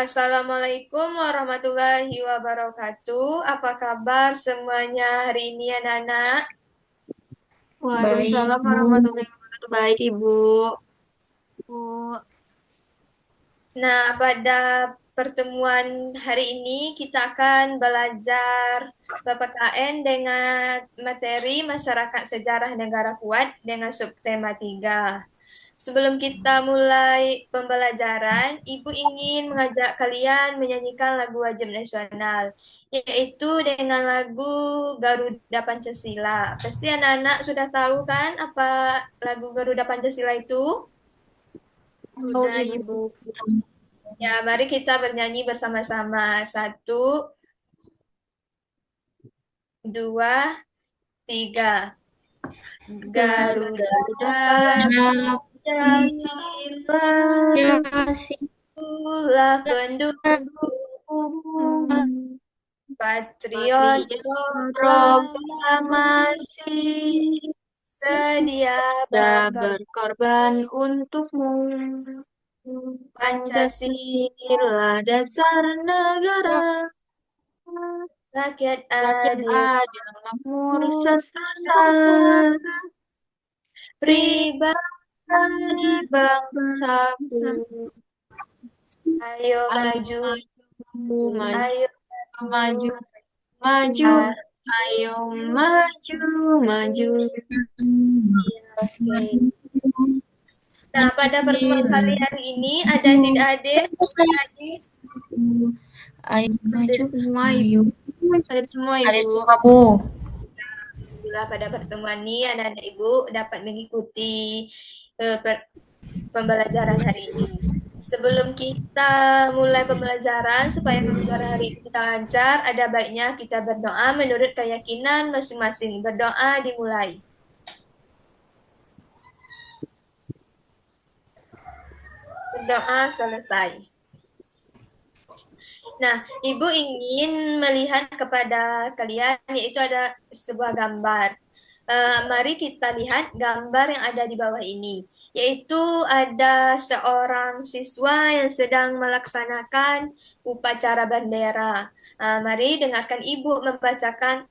Assalamualaikum warahmatullahi wabarakatuh. Apa kabar semuanya hari ini anak-anak? Baik, Waalaikumsalam Bu. warahmatullahi wabarakatuh. Baik, Ibu. Bu. Nah, pada pertemuan hari ini kita akan belajar PPKN dengan materi Masyarakat Sejarah Negara Kuat dengan subtema 3. Sebelum kita mulai pembelajaran, Ibu ingin mengajak kalian menyanyikan lagu wajib nasional, yaitu dengan lagu Garuda Pancasila. Pasti anak-anak sudah tahu kan apa lagu Garuda Pancasila itu? Oh, Udah, Ibu. Ibu. Ya, mari kita bernyanyi bersama-sama. Satu, dua, tiga. Garuda Garuda Pancasila, Pancasila, Ya, sih. itulah pendukung pendukung patriot patriot proklamasi, proklamasi, sedia dan berkorban berkorban untukmu. Pancasila, Pancasila dasar negara, rakyat rakyat adil, adil, makmur, mulia, sentosa. pribadi, Di bangsaku, ayo ayo maju, maju, maju, ayo maju, maju, maju, ah, ayo maju, maju. oke. Nah, pada pertemuan kali hari ini ada adik-adik, adik Ayo Hadir maju. semua, Ibu. Ayo. Hadir semua, Ada Ibu. semua, Bu. Alhamdulillah pada pertemuan ini anak-anak ibu dapat mengikuti pembelajaran hari ini. Sebelum kita mulai pembelajaran supaya pembelajaran hari ini kita lancar, ada baiknya kita berdoa menurut keyakinan masing-masing. Berdoa dimulai. Berdoa selesai. Nah, Ibu ingin melihat kepada kalian, yaitu ada sebuah gambar. Mari kita lihat gambar yang ada di bawah ini, yaitu ada seorang siswa yang sedang melaksanakan upacara bendera. Mari dengarkan Ibu membacakan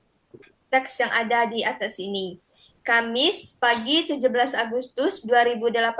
teks yang ada di atas ini. Kamis pagi 17 Agustus 2018,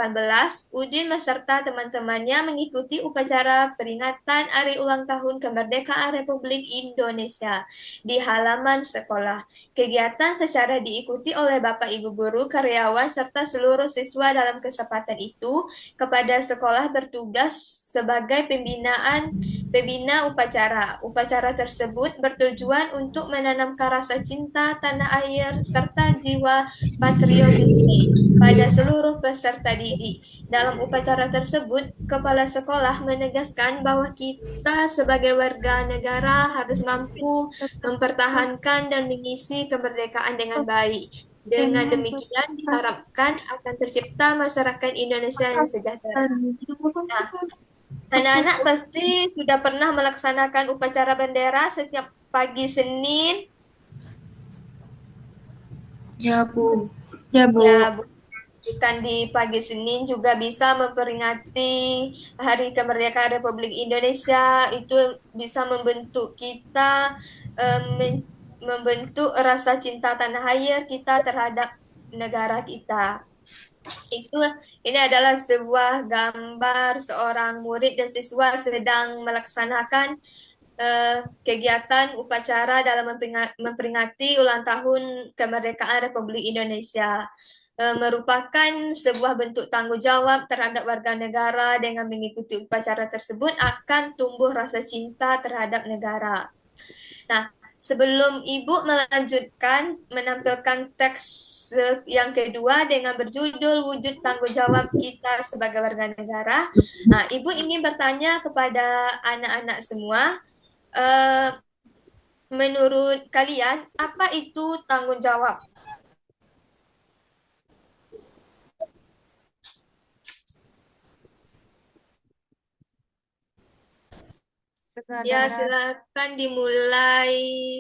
Udin beserta teman-temannya mengikuti upacara peringatan Hari Ulang Tahun Kemerdekaan Republik Indonesia di halaman sekolah. Kegiatan secara diikuti oleh Bapak Ibu guru, karyawan, serta seluruh siswa dalam kesempatan itu kepada sekolah bertugas sebagai pembina upacara. Upacara tersebut bertujuan untuk menanamkan rasa cinta tanah air serta jiwa patriotisme pada seluruh peserta didik. Dalam upacara tersebut, kepala sekolah menegaskan bahwa kita sebagai warga negara harus mampu mempertahankan dan mengisi kemerdekaan dengan baik. Dengan demikian diharapkan akan tercipta masyarakat Indonesia yang sejahtera. Nah, anak-anak pasti sudah pernah melaksanakan upacara bendera setiap pagi Senin. Ya, Bu. Ya, Ya, Bu. bukan di pagi Senin juga bisa memperingati Hari Kemerdekaan Republik Indonesia. Itu bisa membentuk kita, membentuk rasa cinta tanah air kita terhadap negara kita. Itu ini adalah sebuah gambar seorang murid dan siswa sedang melaksanakan kegiatan upacara dalam memperingati ulang tahun kemerdekaan Republik Indonesia. Merupakan sebuah bentuk tanggung jawab terhadap warga negara dengan mengikuti upacara tersebut akan tumbuh rasa cinta terhadap negara. Nah, sebelum Ibu melanjutkan menampilkan teks yang kedua dengan berjudul Wujud Tanggung Jawab Kita sebagai Warga Negara, nah, Ibu ingin bertanya kepada anak-anak semua, eh, menurut kalian apa itu tanggung jawab? Ya, Kesadaran, silakan dimulai.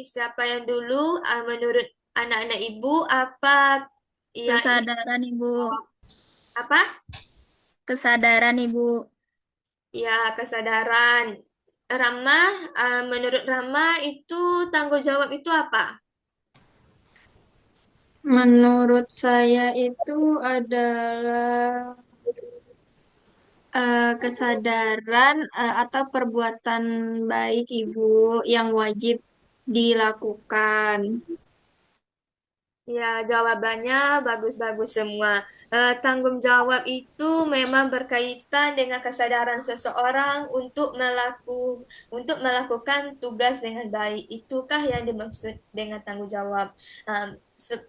Siapa yang dulu? Menurut anak-anak Ibu, apa yang kesadaran, Ibu. apa? Kesadaran, Ibu. Ya, kesadaran. Rama, menurut Rama itu tanggung jawab itu apa? Menurut saya itu adalah kesadaran atau perbuatan baik Ibu yang wajib dilakukan. Ya, jawabannya bagus-bagus semua. Tanggung jawab itu memang berkaitan dengan kesadaran seseorang untuk melakukan tugas dengan baik. Itukah yang dimaksud dengan tanggung jawab? Um, se-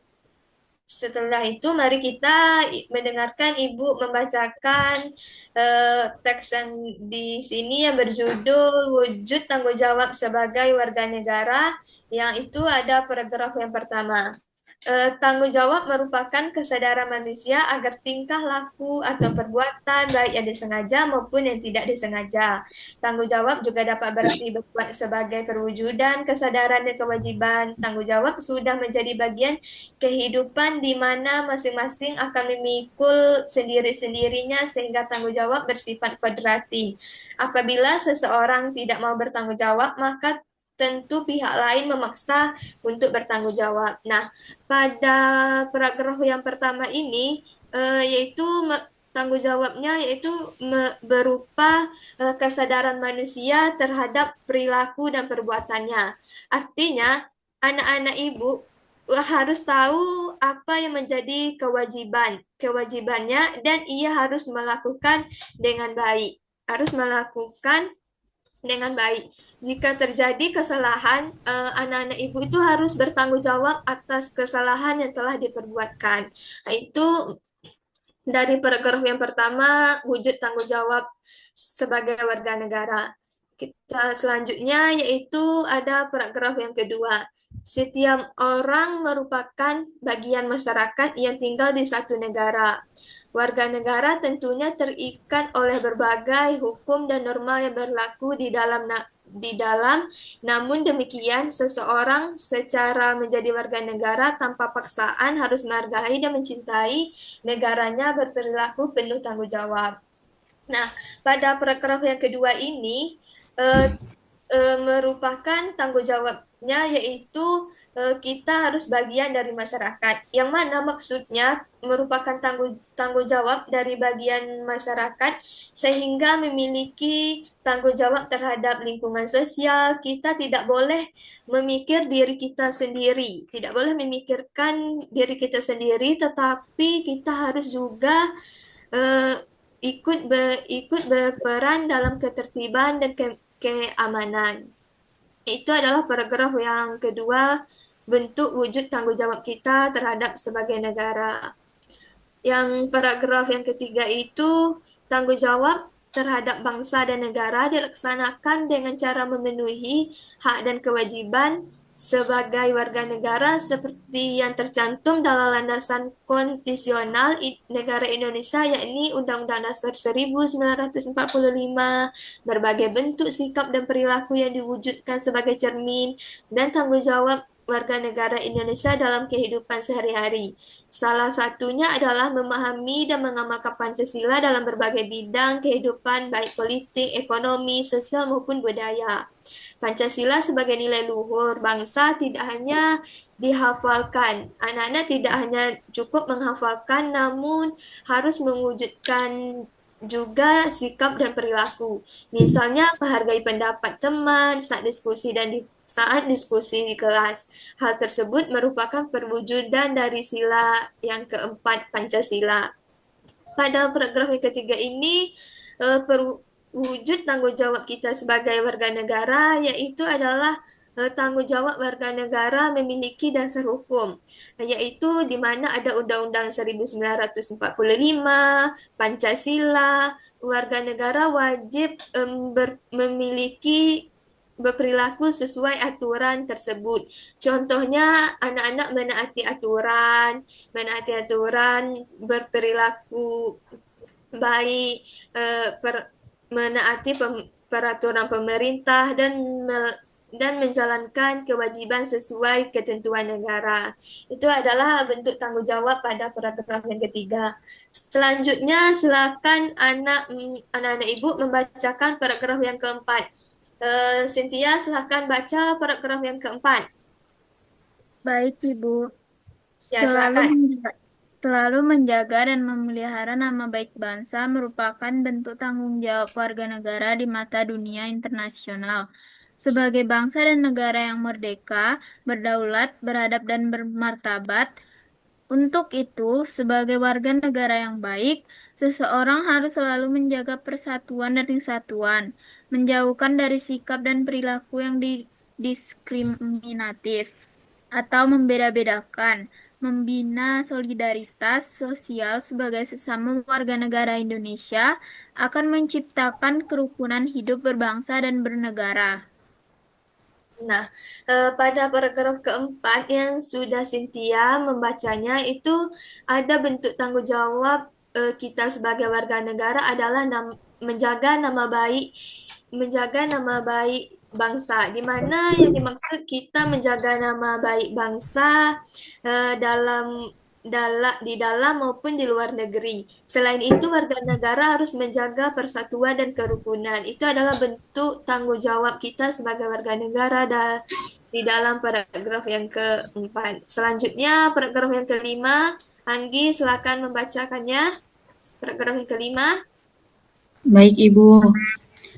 Setelah itu, mari kita mendengarkan Ibu membacakan teks yang di sini yang berjudul Wujud Tanggung Jawab Sebagai Warga Negara, yang itu ada paragraf yang pertama. Tanggung jawab merupakan kesadaran manusia agar tingkah laku atau perbuatan baik yang disengaja maupun yang tidak disengaja. Tanggung jawab juga dapat berarti berbuat sebagai perwujudan kesadaran dan kewajiban. Tanggung jawab sudah menjadi bagian kehidupan di mana masing-masing akan memikul sendiri-sendirinya sehingga tanggung jawab bersifat kodrati. Apabila seseorang tidak mau bertanggung jawab, maka tentu pihak lain memaksa untuk bertanggung jawab. Nah, pada paragraf yang pertama ini yaitu tanggung jawabnya yaitu berupa kesadaran manusia terhadap perilaku dan perbuatannya. Artinya, anak-anak ibu harus tahu apa yang menjadi kewajibannya dan ia harus melakukan dengan baik. Harus melakukan dengan baik. Jika terjadi kesalahan, anak-anak ibu itu harus bertanggung jawab atas kesalahan yang telah diperbuatkan. Nah, itu dari paragraf yang pertama, wujud tanggung jawab sebagai warga negara. Kita selanjutnya yaitu ada paragraf yang kedua. Setiap orang merupakan bagian masyarakat yang tinggal di satu negara. Warga negara tentunya terikat oleh berbagai hukum dan norma yang berlaku di dalam. Namun demikian, seseorang secara menjadi warga negara tanpa paksaan harus menghargai dan mencintai negaranya, berperilaku penuh tanggung jawab. Nah, pada paragraf yang kedua ini eh, merupakan tanggung jawabnya yaitu kita harus bagian dari masyarakat. Yang mana maksudnya merupakan tanggung tanggung jawab dari bagian masyarakat sehingga memiliki tanggung jawab terhadap lingkungan sosial. Kita tidak boleh memikir diri kita sendiri, tidak boleh memikirkan diri kita sendiri, tetapi kita harus juga eh, ikut berperan dalam ketertiban dan keamanan. Itu adalah paragraf yang kedua, bentuk wujud tanggung jawab kita terhadap sebagai negara. Yang paragraf yang ketiga itu tanggung jawab terhadap bangsa dan negara dilaksanakan dengan cara memenuhi hak dan kewajiban sebagai warga negara seperti yang tercantum dalam landasan konstitusional negara Indonesia, yakni Undang-Undang Dasar 1945, berbagai bentuk sikap dan perilaku yang diwujudkan sebagai cermin dan tanggung jawab warga negara Indonesia dalam kehidupan sehari-hari. Salah satunya adalah memahami dan mengamalkan Pancasila dalam berbagai bidang kehidupan, baik politik, ekonomi, sosial, maupun budaya. Pancasila sebagai nilai luhur bangsa tidak hanya dihafalkan. Anak-anak tidak hanya cukup menghafalkan, namun harus mewujudkan juga sikap dan perilaku. Misalnya, menghargai pendapat teman saat diskusi di kelas. Hal tersebut merupakan perwujudan dari sila yang keempat Pancasila. Pada paragraf yang ketiga ini, wujud tanggung jawab kita sebagai warga negara yaitu adalah tanggung jawab warga negara memiliki dasar hukum, yaitu di mana ada Undang-Undang 1945, Pancasila, warga negara wajib memiliki berperilaku sesuai aturan tersebut. Contohnya, anak-anak menaati aturan, berperilaku baik, menaati peraturan pemerintah dan menjalankan kewajiban sesuai ketentuan negara. Itu adalah bentuk tanggung jawab pada paragraf yang ketiga. Selanjutnya, silakan anak-anak ibu membacakan paragraf yang keempat. Cynthia, silahkan baca paragraf yang keempat. Baik, Ibu. Ya, Selalu silakan. menjaga, selalu menjaga dan memelihara nama baik bangsa merupakan bentuk tanggung jawab warga negara di mata dunia internasional. Sebagai bangsa dan negara yang merdeka, berdaulat, beradab, dan bermartabat, untuk itu, sebagai warga negara yang baik, seseorang harus selalu menjaga persatuan dan kesatuan, menjauhkan dari sikap dan perilaku yang diskriminatif atau membeda-bedakan, membina solidaritas sosial sebagai sesama warga negara Indonesia, akan menciptakan kerukunan hidup berbangsa dan bernegara. Nah, pada paragraf keempat yang sudah Cynthia membacanya itu ada bentuk tanggung jawab kita sebagai warga negara adalah menjaga nama baik bangsa. Di mana yang dimaksud kita menjaga nama baik bangsa di dalam maupun di luar negeri. Selain itu, warga negara harus menjaga persatuan dan kerukunan. Itu adalah bentuk tanggung jawab kita sebagai warga negara di dalam paragraf yang keempat. Selanjutnya, paragraf yang kelima. Anggi, silakan membacakannya. Paragraf yang kelima. Baik, Ibu.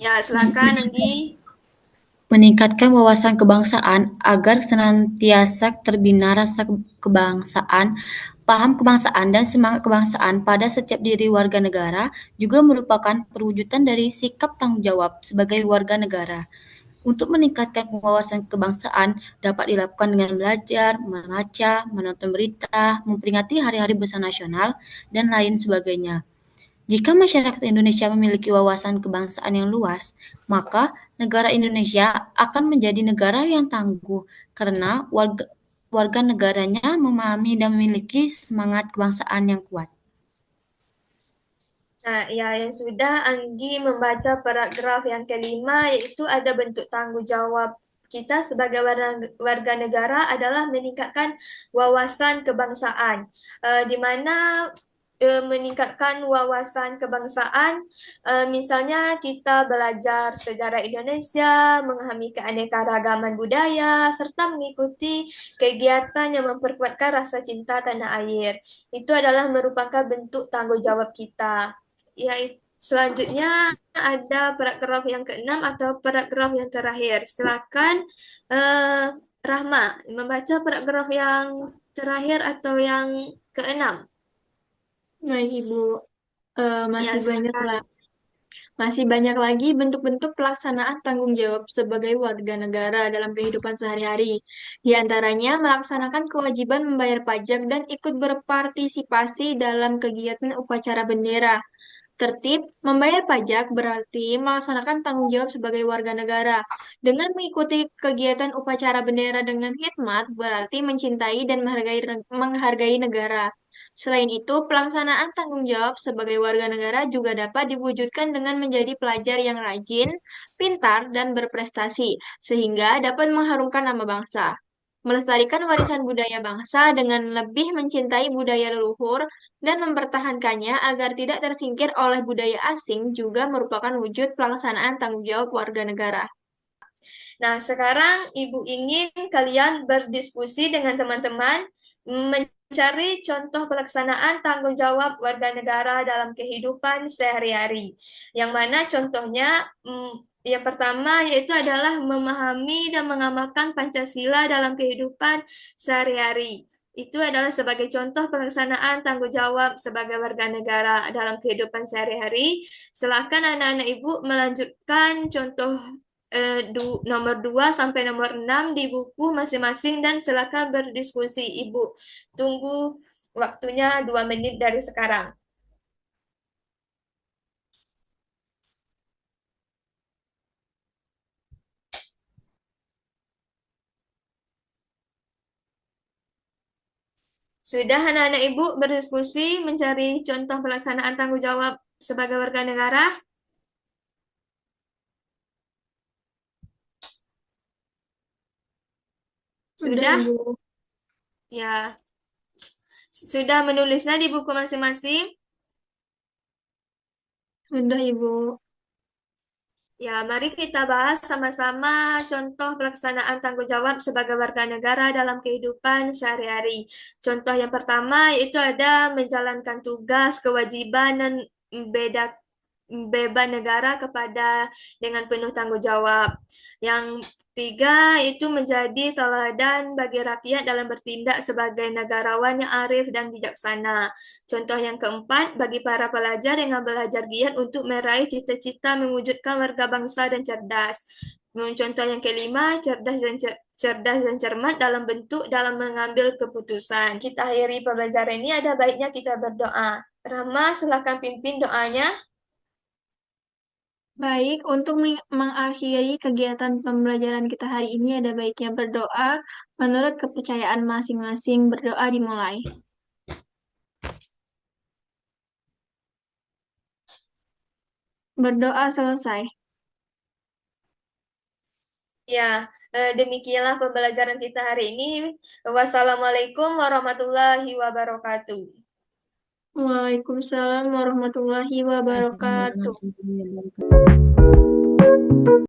Ya, silakan Anggi. Meningkatkan wawasan kebangsaan agar senantiasa terbina rasa kebangsaan, paham kebangsaan, dan semangat kebangsaan pada setiap diri warga negara juga merupakan perwujudan dari sikap tanggung jawab sebagai warga negara. Untuk meningkatkan wawasan kebangsaan dapat dilakukan dengan belajar, membaca, menonton berita, memperingati hari-hari besar nasional, dan lain sebagainya. Jika masyarakat Indonesia memiliki wawasan kebangsaan yang luas, maka negara Indonesia akan menjadi negara yang tangguh karena warga negaranya memahami dan memiliki semangat kebangsaan yang kuat. Nah, ya yang sudah Anggi membaca paragraf yang kelima, yaitu ada bentuk tanggung jawab kita sebagai warga negara adalah meningkatkan wawasan kebangsaan, di mana meningkatkan wawasan kebangsaan, misalnya kita belajar sejarah Indonesia, memahami keanekaragaman budaya, serta mengikuti kegiatan yang memperkuatkan rasa cinta tanah air. Itu adalah merupakan bentuk tanggung jawab kita. Ya, selanjutnya ada paragraf yang keenam atau paragraf yang terakhir. Silakan Rahma membaca paragraf yang terakhir atau yang keenam. Baik, Ibu. Eh, Ya, masih banyak silakan. lah. Masih banyak lagi bentuk-bentuk pelaksanaan tanggung jawab sebagai warga negara dalam kehidupan sehari-hari. Di antaranya melaksanakan kewajiban membayar pajak dan ikut berpartisipasi dalam kegiatan upacara bendera. Tertib membayar pajak berarti melaksanakan tanggung jawab sebagai warga negara. Dengan mengikuti kegiatan upacara bendera dengan hikmat berarti mencintai dan menghargai negara. Selain itu, pelaksanaan tanggung jawab sebagai warga negara juga dapat diwujudkan dengan menjadi pelajar yang rajin, pintar, dan berprestasi, sehingga dapat mengharumkan nama bangsa. Melestarikan warisan budaya bangsa dengan lebih mencintai budaya leluhur dan mempertahankannya agar tidak tersingkir oleh budaya asing juga merupakan wujud pelaksanaan tanggung jawab warga negara. Nah, sekarang Ibu ingin kalian berdiskusi dengan teman-teman mencari contoh pelaksanaan tanggung jawab warga negara dalam kehidupan sehari-hari. Yang mana contohnya yang pertama yaitu adalah memahami dan mengamalkan Pancasila dalam kehidupan sehari-hari. Itu adalah sebagai contoh pelaksanaan tanggung jawab sebagai warga negara dalam kehidupan sehari-hari. Silakan anak-anak Ibu melanjutkan contoh nomor 2 sampai nomor 6 di buku masing-masing dan silakan berdiskusi. Ibu, tunggu waktunya 2 menit dari sekarang. Sudah anak-anak Ibu berdiskusi mencari contoh pelaksanaan tanggung jawab sebagai warga negara? Sudah, Sudah? Ibu. Ya. Sudah menulisnya di buku masing-masing? Sudah, Ibu. Ya, mari kita bahas sama-sama contoh pelaksanaan tanggung jawab sebagai warga negara dalam kehidupan sehari-hari. Contoh yang pertama yaitu ada menjalankan tugas, kewajiban, dan beda beban negara kepada dengan penuh tanggung jawab. Yang tiga itu menjadi teladan bagi rakyat dalam bertindak sebagai negarawan yang arif dan bijaksana. Contoh yang keempat, bagi para pelajar yang belajar giat untuk meraih cita-cita mewujudkan warga bangsa dan cerdas. Contoh yang kelima, cerdas dan cermat dalam mengambil keputusan. Kita akhiri pembelajaran ini, ada baiknya kita berdoa. Rahma, silakan pimpin doanya. Baik, untuk mengakhiri kegiatan pembelajaran kita hari ini ada baiknya berdoa. Menurut kepercayaan masing-masing, berdoa dimulai. Berdoa selesai. Ya, demikianlah pembelajaran kita hari ini. Wassalamualaikum warahmatullahi wabarakatuh. Waalaikumsalam warahmatullahi Waalaikumsalam wabarakatuh. warahmatullahi wabarakatuh.